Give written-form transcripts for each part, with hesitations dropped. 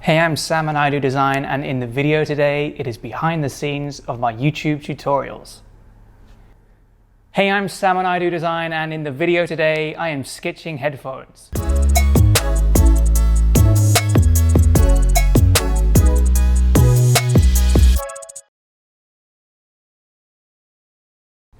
Hey, I'm Sam and I do design, and in the video today, it is behind the scenes of my YouTube tutorials. Hey, I'm Sam and I do design, and in the video today, I am sketching headphones.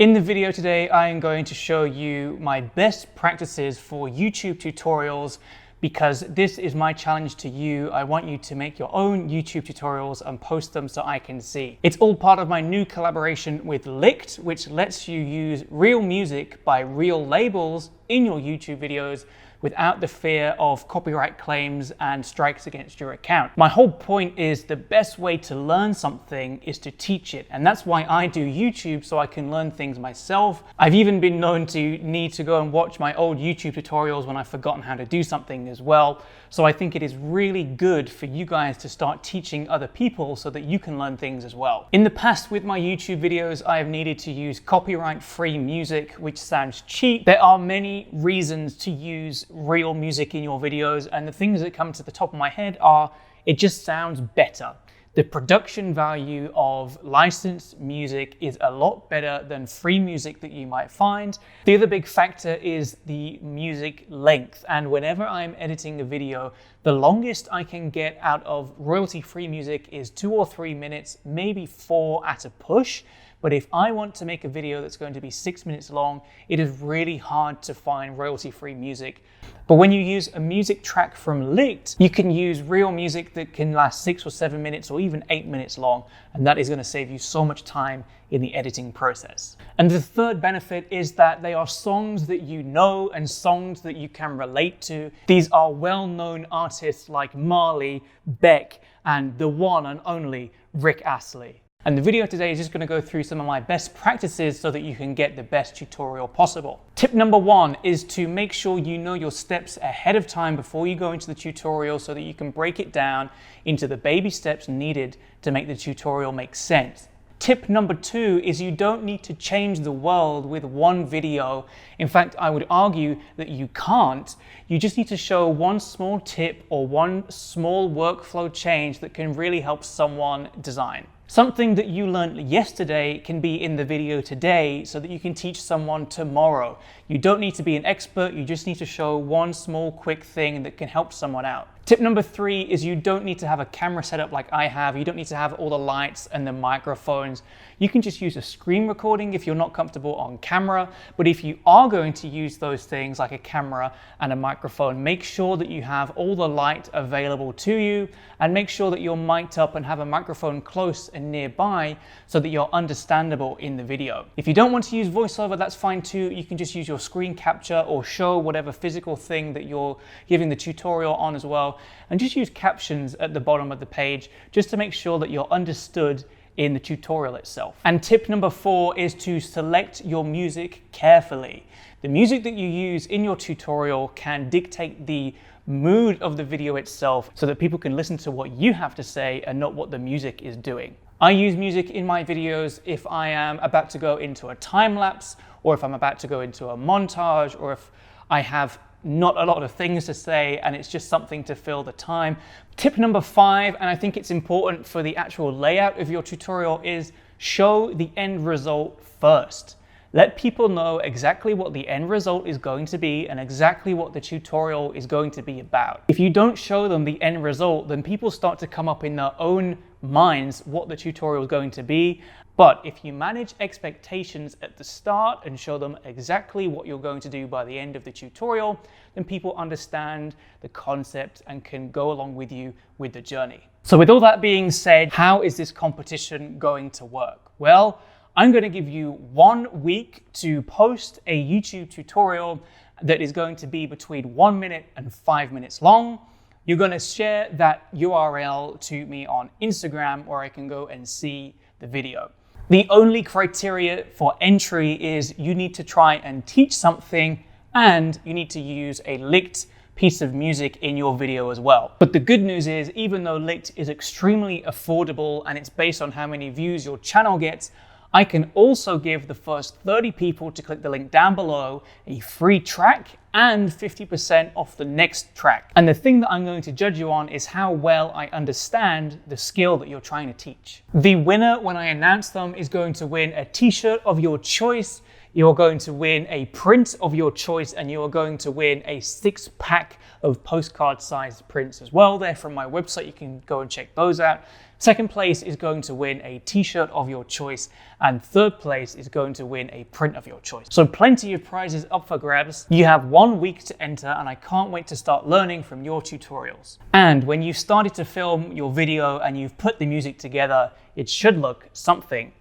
In the video today, I am going to show you my best practices for YouTube tutorials, because this is my challenge to you. I want you to make your own YouTube tutorials and post them so I can see. It's all part of my new collaboration with Licked, which lets you use real music by real labels in your YouTube videos without the fear of copyright claims and strikes against your account. My whole point is the best way to learn something is to teach it. And that's why I do YouTube, so I can learn things myself. I've even been known to need to go and watch my old YouTube tutorials when I've forgotten how to do something as well. So I think it is really good for you guys to start teaching other people so that you can learn things as well. In the past with my YouTube videos, I have needed to use copyright-free music, which sounds cheap. There are many reasons to use real music in your videos, and the things that come to the top of my head are it just sounds better. The production value of licensed music is a lot better than free music that you might find. The other big factor is the music length, and whenever I'm editing a video, the longest I can get out of royalty-free music is 2 or 3 minutes, maybe 4 at a push. But if I want to make a video that's going to be 6 minutes long, it is really hard to find royalty-free music. But when you use a music track from Licked, you can use real music that can last 6 or 7 minutes or even 8 minutes long, and that is going to save you so much time in the editing process. And the third benefit is that they are songs that you know and songs that you can relate to. These are well-known artists like Marley, Beck, and the one and only Rick Astley. And the video today is just going to go through some of my best practices so that you can get the best tutorial possible. Tip number 1 is to make sure you know your steps ahead of time before you go into the tutorial so that you can break it down into the baby steps needed to make the tutorial make sense. Tip number 2 is you don't need to change the world with one video. In fact, I would argue that you can't. You just need to show one small tip or one small workflow change that can really help someone design. Something that you learned yesterday can be in the video today so that you can teach someone tomorrow. You don't need to be an expert, you just need to show one small quick thing that can help someone out. Tip number 3 is you don't need to have a camera setup like I have. You don't need to have all the lights and the microphones. You can just use a screen recording if you're not comfortable on camera. But if you are going to use those things like a camera and a microphone, make sure that you have all the light available to you, and make sure that you're mic'd up and have a microphone close and nearby so that you're understandable in the video. If you don't want to use voiceover, that's fine too. You can just use your screen capture or show whatever physical thing that you're giving the tutorial on as well, and just use captions at the bottom of the page just to make sure that you're understood in the tutorial itself. And tip number 4 is to select your music carefully. The music that you use in your tutorial can dictate the mood of the video itself so that people can listen to what you have to say and not what the music is doing. I use music in my videos if I am about to go into a time lapse, or if I'm about to go into a montage, or if I have not a lot of things to say and it's just something to fill the time. Tip number 5, and I think it's important for the actual layout of your tutorial, is show the end result first. Let people know exactly what the end result is going to be and exactly what the tutorial is going to be about. If you don't show them the end result, then people start to come up in their own minds what the tutorial is going to be. But if you manage expectations at the start and show them exactly what you're going to do by the end of the tutorial, then people understand the concept and can go along with you with the journey. So with all that being said, how is this competition going to work? Well, I'm going to give you 1 week to post a YouTube tutorial that is going to be between 1 minute and 5 minutes long. You're going to share that URL to me on Instagram, where I can go and see the video. The only criteria for entry is you need to try and teach something, and you need to use a Licked piece of music in your video as well. But the good news is, even though Licked is extremely affordable and it's based on how many views your channel gets, I can also give the first 30 people to click the link down below a free track and 50% off the next track. And the thing that I'm going to judge you on is how well I understand the skill that you're trying to teach. The winner, when I announce them, is going to win a t-shirt of your choice. You're going to win a print of your choice, and you're going to win a 6-pack of postcard-sized prints as well. They're from my website. You can go and check those out. Second place is going to win a t-shirt of your choice, and third place is going to win a print of your choice. So plenty of prizes up for grabs. You have 1 week to enter, and I can't wait to start learning from your tutorials. And when you've started to film your video and you've put the music together, it should look something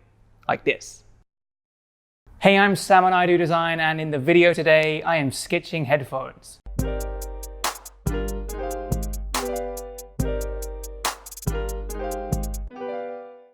like this. Hey, I'm Sam and I Do Design, and in the video today, I am sketching headphones.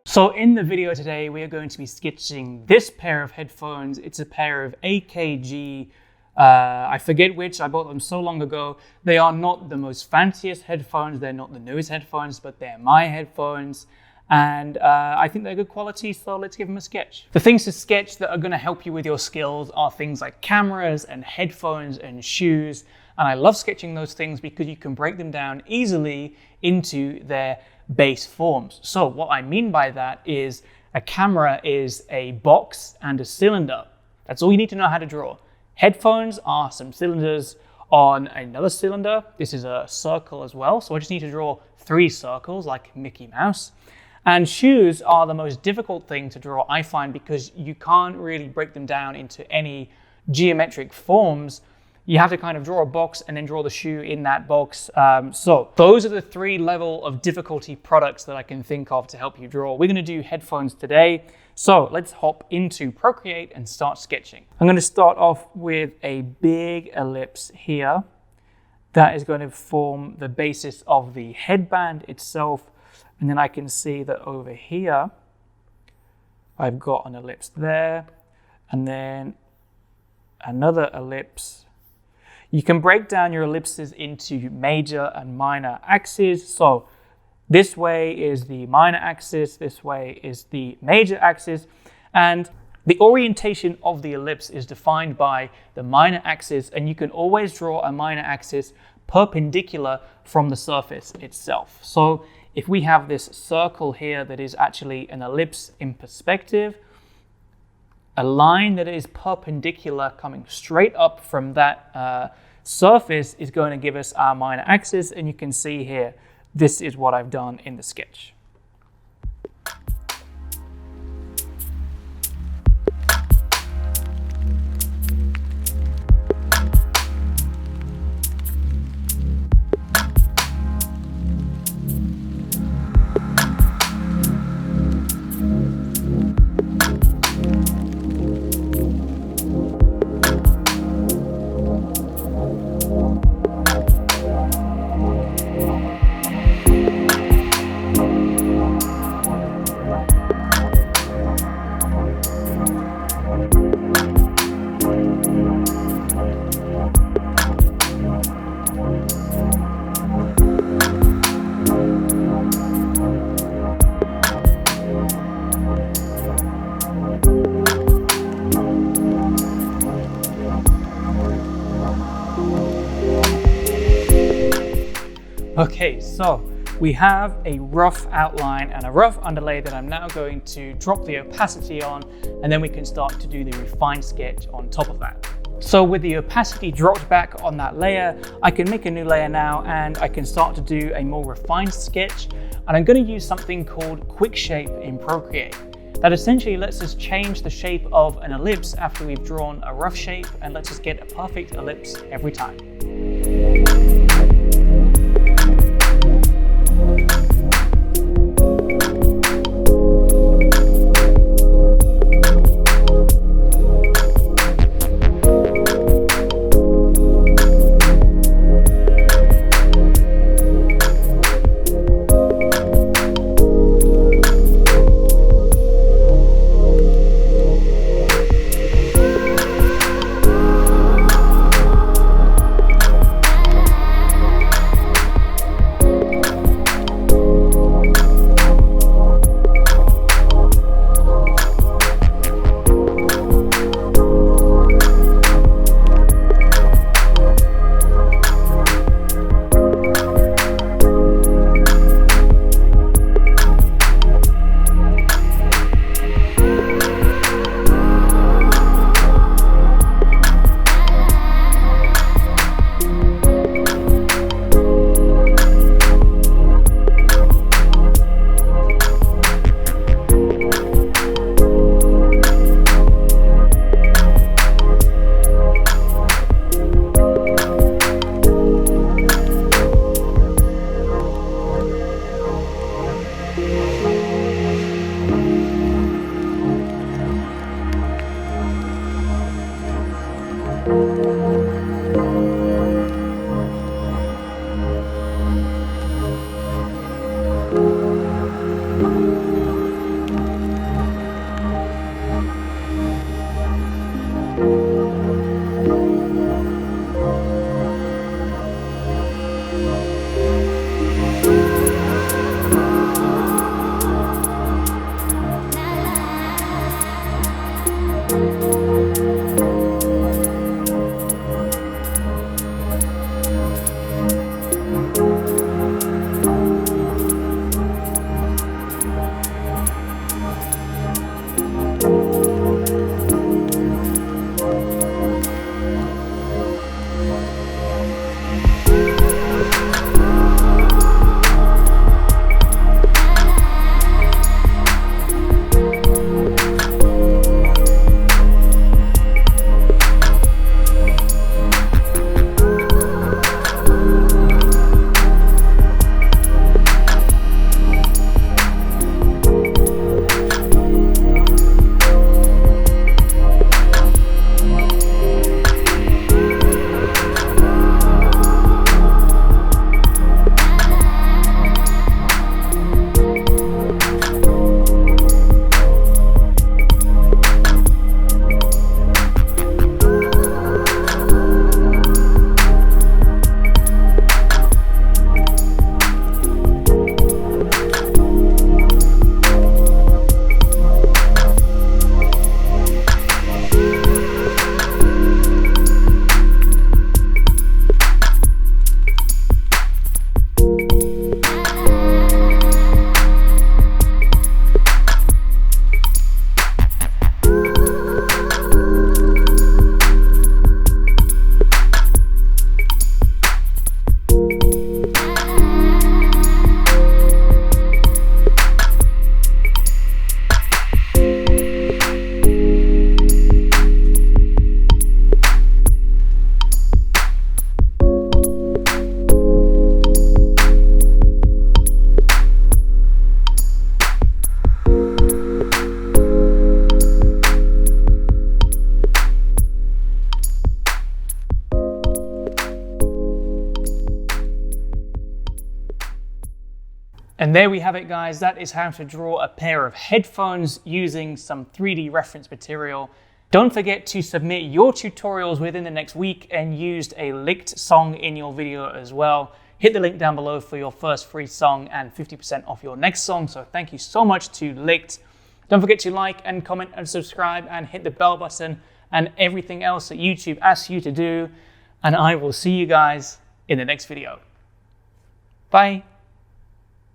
So in the video today, we are going to be sketching this pair of headphones. It's a pair of AKG, I forget which, I bought them so long ago. They are not the most fanciest headphones, they're not the newest headphones, but they're my headphones. And I think they're good quality, so let's give them a sketch. The things to sketch that are gonna help you with your skills are things like cameras and headphones and shoes. And I love sketching those things because you can break them down easily into their base forms. So what I mean by that is a camera is a box and a cylinder. That's all you need to know how to draw. Headphones are some cylinders on another cylinder. This is a circle as well, so I just need to draw 3 circles like Mickey Mouse. And shoes are the most difficult thing to draw, I find, because you can't really break them down into any geometric forms. You have to kind of draw a box and then draw the shoe in that box. So those are the 3 level of difficulty products that I can think of to help you draw. We're gonna do headphones today. So let's hop into Procreate and start sketching. I'm gonna start off with a big ellipse here. That is going to form the basis of the headband itself. And then I can see that over here, I've got an ellipse there, and then another ellipse. You can break down your ellipses into major and minor axes. So this way is the minor axis, this way is the major axis, and the orientation of the ellipse is defined by the minor axis, and you can always draw a minor axis perpendicular from the surface itself. So if we have this circle here that is actually an ellipse in perspective, a line that is perpendicular coming straight up from that surface is going to give us our minor axis, and you can see here, this is what I've done in the sketch. Okay, so we have a rough outline and a rough underlay that I'm now going to drop the opacity on, and then we can start to do the refined sketch on top of that. So with the opacity dropped back on that layer, I can make a new layer now, and I can start to do a more refined sketch. And I'm going to use something called Quick Shape in Procreate. That essentially lets us change the shape of an ellipse after we've drawn a rough shape, and lets us get a perfect ellipse every time. And there we have it, guys. That is how to draw a pair of headphones using some 3D reference material. Don't forget to submit your tutorials within the next week and use a linked song in your video as well. Hit the link down below for your first free song and 50% off your next song. So thank you so much to Licked. Don't forget to like and comment and subscribe and hit the bell button and everything else that YouTube asks you to do. And I will see you guys in the next video. Bye.